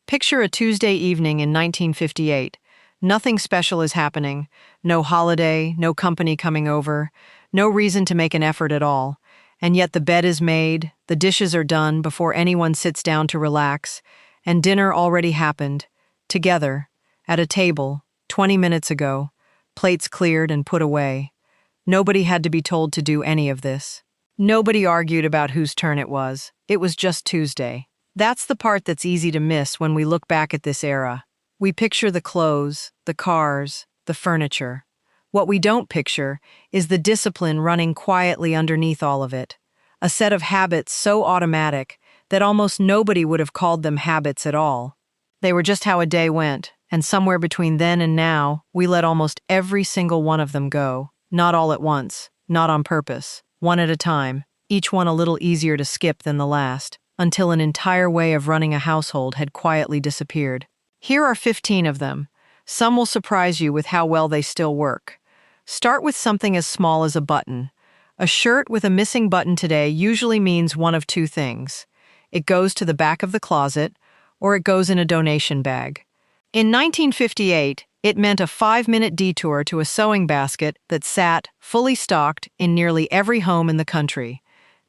Picture a Tuesday evening in 1958. Nothing special is happening. No holiday, no company coming over, no reason to make an effort at all. And yet the bed is made, the dishes are done before anyone sits down to relax, and dinner already happened. Together, at a table, 20 minutes ago, plates cleared and put away. Nobody had to be told to do any of this. Nobody argued about whose turn it was. It was just Tuesday. That's the part that's easy to miss when we look back at this era. We picture the clothes, the cars, the furniture. What we don't picture is the discipline running quietly underneath all of it. A set of habits so automatic that almost nobody would have called them habits at all. They were just how a day went, and somewhere between then and now, we let almost every single one of them go. Not all at once, not on purpose, one at a time, each one a little easier to skip than the last, until an entire way of running a household had quietly disappeared. Here are 15 of them. Some will surprise you with how well they still work. Start with something as small as a button. A shirt with a missing button today usually means one of two things. It goes to the back of the closet, or it goes in a donation bag. In 1958, it meant a 5-minute detour to a sewing basket that sat, fully stocked, in nearly every home in the country.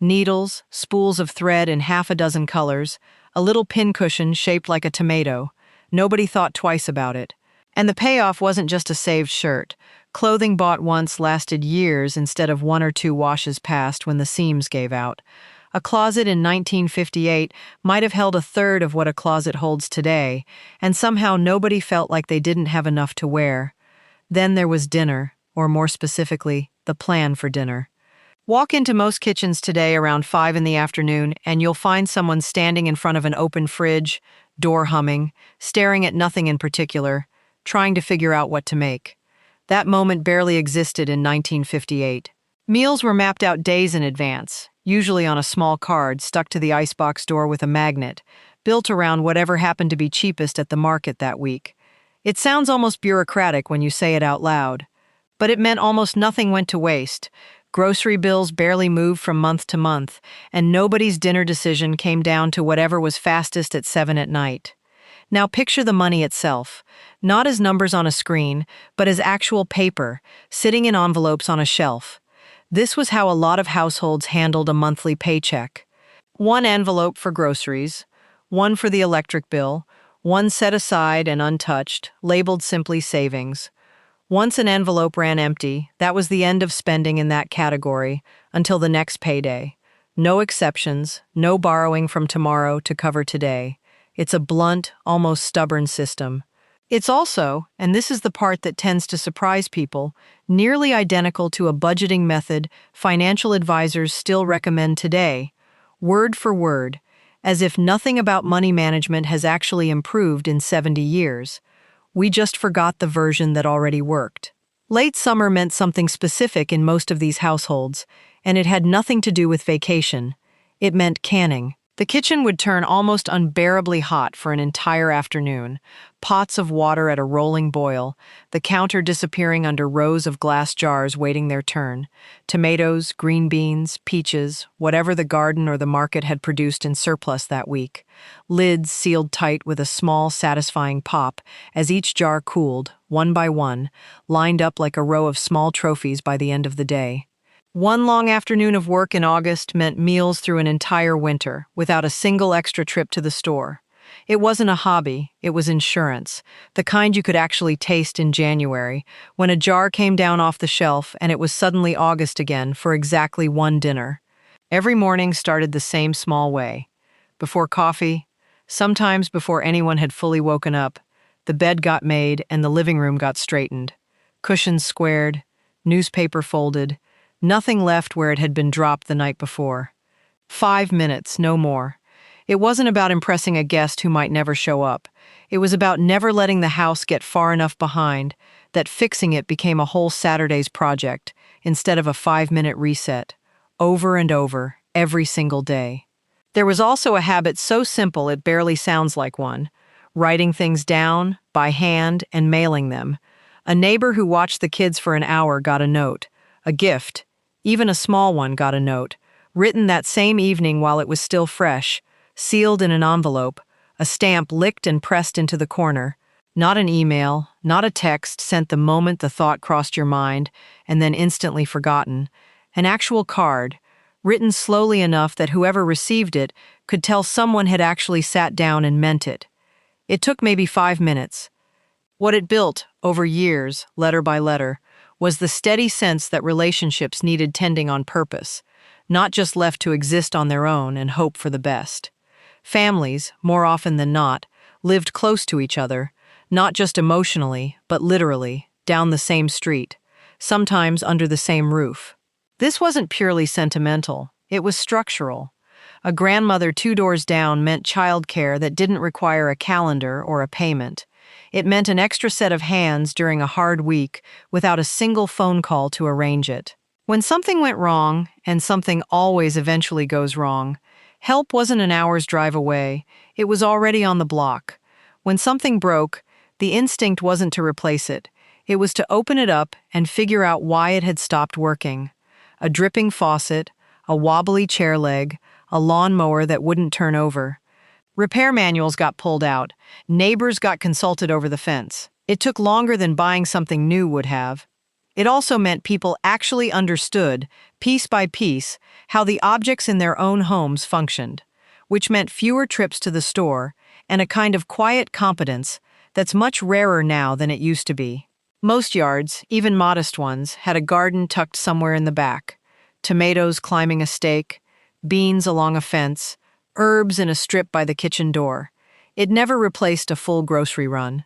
Needles, spools of thread in half a dozen colors, a little pincushion shaped like a tomato. Nobody thought twice about it. And the payoff wasn't just a saved shirt. Clothing bought once lasted years instead of 1 or 2 washes passed when the seams gave out. A closet in 1958 might have held a third of what a closet holds today, and somehow nobody felt like they didn't have enough to wear. Then there was dinner, or more specifically, the plan for dinner. Walk into most kitchens today around 5 in the afternoon, and you'll find someone standing in front of an open fridge, door humming, staring at nothing in particular, trying to figure out what to make. That moment barely existed in 1958. Meals were mapped out days in advance, usually on a small card stuck to the icebox door with a magnet, built around whatever happened to be cheapest at the market that week. It sounds almost bureaucratic when you say it out loud, but it meant almost nothing went to waste. Grocery bills barely moved from month to month, and nobody's dinner decision came down to whatever was fastest at 7 at night. Now picture the money itself, not as numbers on a screen, but as actual paper, sitting in envelopes on a shelf. This was how a lot of households handled a monthly paycheck. One envelope for groceries, one for the electric bill, one set aside and untouched, labeled simply savings. Once an envelope ran empty, that was the end of spending in that category until the next payday. No exceptions, no borrowing from tomorrow to cover today. It's a blunt, almost stubborn system. It's also, and this is the part that tends to surprise people, nearly identical to a budgeting method financial advisors still recommend today, word for word, as if nothing about money management has actually improved in 70 years. We just forgot the version that already worked. Late summer meant something specific in most of these households, and it had nothing to do with vacation. It meant canning. The kitchen would turn almost unbearably hot for an entire afternoon, pots of water at a rolling boil, the counter disappearing under rows of glass jars waiting their turn, tomatoes, green beans, peaches, whatever the garden or the market had produced in surplus that week, lids sealed tight with a small, satisfying pop as each jar cooled, one by one, lined up like a row of small trophies by the end of the day. One long afternoon of work in August meant meals through an entire winter, without a single extra trip to the store. It wasn't a hobby, it was insurance, the kind you could actually taste in January, when a jar came down off the shelf and it was suddenly August again for exactly one dinner. Every morning started the same small way. Before coffee, sometimes before anyone had fully woken up, the bed got made and the living room got straightened. Cushions squared, newspaper folded, nothing left where it had been dropped the night before. 5 minutes, no more. It wasn't about impressing a guest who might never show up. It was about never letting the house get far enough behind that fixing it became a whole Saturday's project instead of a 5-minute reset, over and over, every single day. There was also a habit so simple it barely sounds like one, writing things down, by hand, and mailing them. A neighbor who watched the kids for an hour got a note, a gift. Even a small one got a note, written that same evening while it was still fresh, sealed in an envelope, a stamp licked and pressed into the corner. Not an email, not a text sent the moment the thought crossed your mind and then instantly forgotten. An actual card, written slowly enough that whoever received it could tell someone had actually sat down and meant it. It took maybe 5 minutes. What it built, over years, letter by letter, was the steady sense that relationships needed tending on purpose, not just left to exist on their own and hope for the best. Families, more often than not, lived close to each other, not just emotionally, but literally, down the same street, sometimes under the same roof. This wasn't purely sentimental, it was structural. A grandmother 2 doors down meant childcare that didn't require a calendar or a payment. It meant an extra set of hands during a hard week without a single phone call to arrange it. When something went wrong, and something always eventually goes wrong, help wasn't an hour's drive away, it was already on the block. When something broke, the instinct wasn't to replace it. It was to open it up and figure out why it had stopped working. A dripping faucet, a wobbly chair leg, a lawnmower that wouldn't turn over. Repair manuals got pulled out. Neighbors got consulted over the fence. It took longer than buying something new would have. It also meant people actually understood, piece by piece, how the objects in their own homes functioned, which meant fewer trips to the store and a kind of quiet competence that's much rarer now than it used to be. Most yards, even modest ones, had a garden tucked somewhere in the back. Tomatoes climbing a stake, beans along a fence, herbs in a strip by the kitchen door. It never replaced a full grocery run.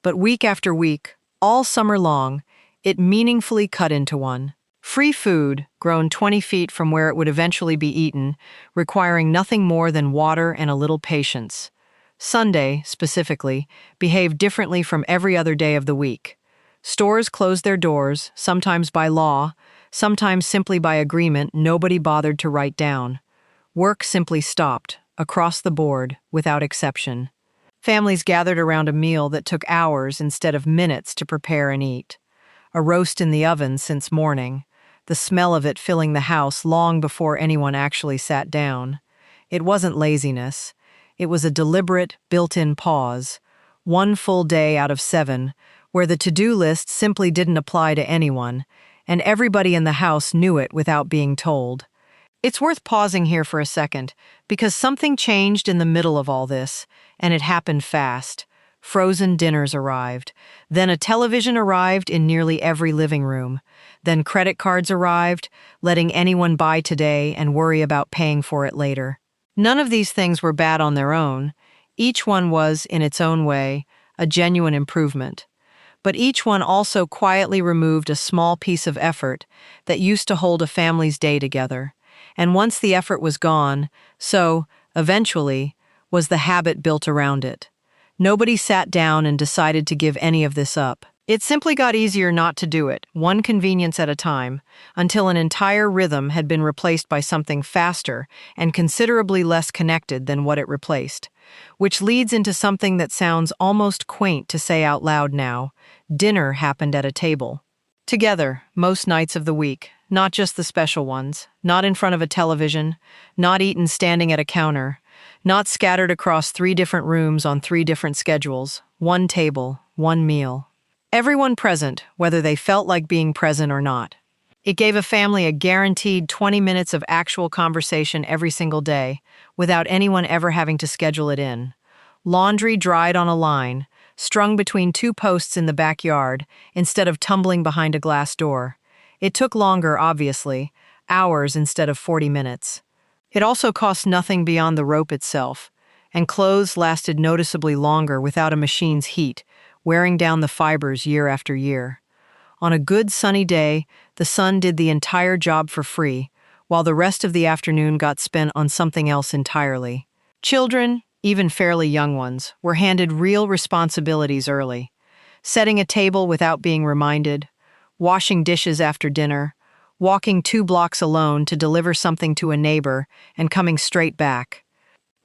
But week after week, all summer long, it meaningfully cut into one. Free food, grown 20 feet from where it would eventually be eaten, requiring nothing more than water and a little patience. Sunday, specifically, behaved differently from every other day of the week. Stores closed their doors, sometimes by law, sometimes simply by agreement nobody bothered to write down. Work simply stopped, across the board, without exception. Families gathered around a meal that took hours instead of minutes to prepare and eat. A roast in the oven since morning, the smell of it filling the house long before anyone actually sat down. It wasn't laziness. It was a deliberate, built-in pause, 1 full day out of 7, where the to-do list simply didn't apply to anyone, and everybody in the house knew it without being told. It's worth pausing here for a second, because something changed in the middle of all this, and it happened fast. Frozen dinners arrived. Then a television arrived in nearly every living room. Then credit cards arrived, letting anyone buy today and worry about paying for it later. None of these things were bad on their own. Each one was, in its own way, a genuine improvement. But each one also quietly removed a small piece of effort that used to hold a family's day together. And once the effort was gone, so, eventually, was the habit built around it. Nobody sat down and decided to give any of this up. It simply got easier not to do it, one convenience at a time, until an entire rhythm had been replaced by something faster and considerably less connected than what it replaced. Which leads into something that sounds almost quaint to say out loud now. Dinner happened at a table. Together, most nights of the week, not just the special ones, not in front of a television, not eaten standing at a counter, not scattered across 3 different rooms on 3 different schedules, one table, one meal. Everyone present, whether they felt like being present or not. It gave a family a guaranteed 20 minutes of actual conversation every single day, without anyone ever having to schedule it in. Laundry dried on a line, strung between 2 posts in the backyard, instead of tumbling behind a glass door. It took longer, obviously, hours instead of 40 minutes. It also cost nothing beyond the rope itself, and clothes lasted noticeably longer without a machine's heat, wearing down the fibers year after year. On a good sunny day, the sun did the entire job for free, while the rest of the afternoon got spent on something else entirely. Children, even fairly young ones, were handed real responsibilities early. Setting a table without being reminded, washing dishes after dinner, walking 2 blocks alone to deliver something to a neighbor, and coming straight back.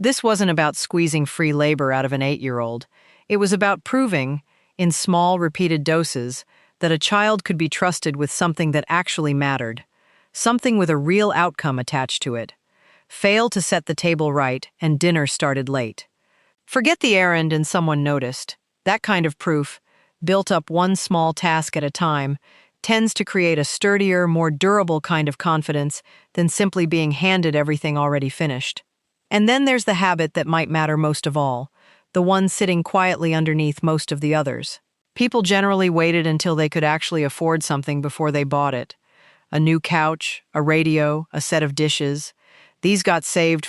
This wasn't about squeezing free labor out of an 8-year-old. It was about proving, in small, repeated doses, that a child could be trusted with something that actually mattered, something with a real outcome attached to it. Fail to set the table right, and dinner started late. Forget the errand and someone noticed. That kind of proof, built up one small task at a time, tends to create a sturdier, more durable kind of confidence than simply being handed everything already finished. And then there's the habit that might matter most of all, the one sitting quietly underneath most of the others. People generally waited until they could actually afford something before they bought it. A new couch, a radio, a set of dishes. These got saved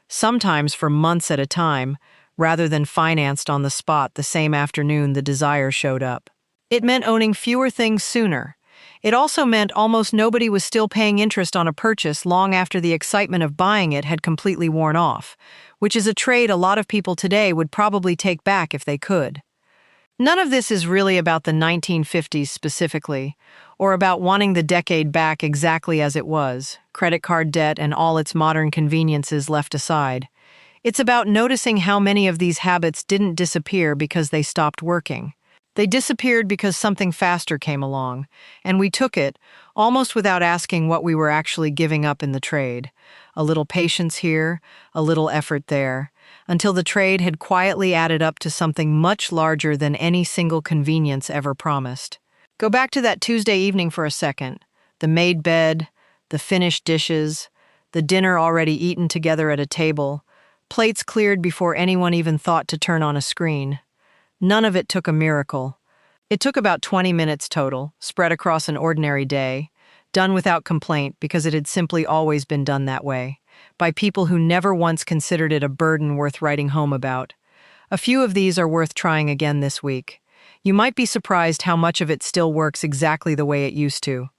sometimes for months at a time, rather than financed on the spot the same afternoon the desire showed up. It meant owning fewer things sooner. It also meant almost nobody was still paying interest on a purchase long after the excitement of buying it had completely worn off, which is a trade a lot of people today would probably take back if they could. None of this is really about the 1950s specifically, or about wanting the decade back exactly as it was, credit card debt and all its modern conveniences left aside. It's about noticing how many of these habits didn't disappear because they stopped working. They disappeared because something faster came along, and we took it, almost without asking what we were actually giving up in the trade. A little patience here, a little effort there, until the trade had quietly added up to something much larger than any single convenience ever promised. Go back to that Tuesday evening for a second. The made bed, the finished dishes, the dinner already eaten together at a table, plates cleared before anyone even thought to turn on a screen. None of it took a miracle. It took about 20 minutes total, spread across an ordinary day, done without complaint because it had simply always been done that way, by people who never once considered it a burden worth writing home about. A few of these are worth trying again this week. You might be surprised how much of it still works exactly the way it used to.